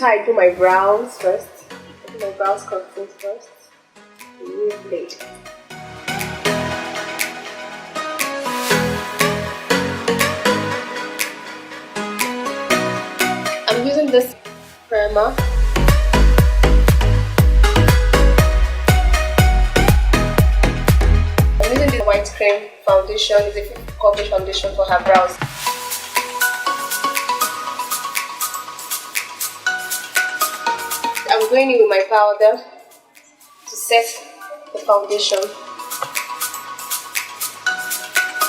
is how I do my brows first. I do my brows correcting first. New blade. I'm using this primer. I'm using this white cream foundation. It's a full coverage foundation for her brows. I'm going in with my powder to set the foundation.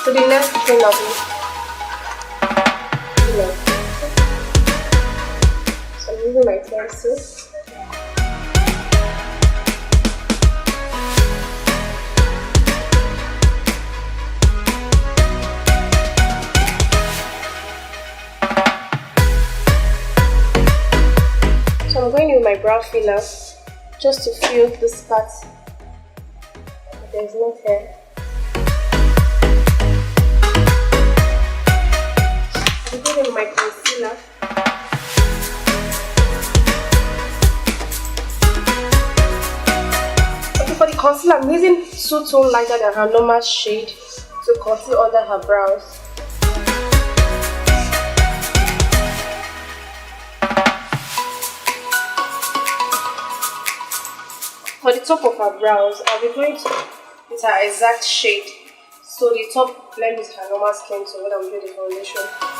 So the next thing I'll do, so I'm using my pencil. So I'm going in with my brow filler just to fill this part. There's no hair. I'm going in with my concealer. Okay, for the concealer, I'm using 2 tone lighter than her normal shade to conceal under her brows. For the top of her brows, I'll be going to with her exact shade, so the top blend with her normal skin tone when I'm doing the foundation.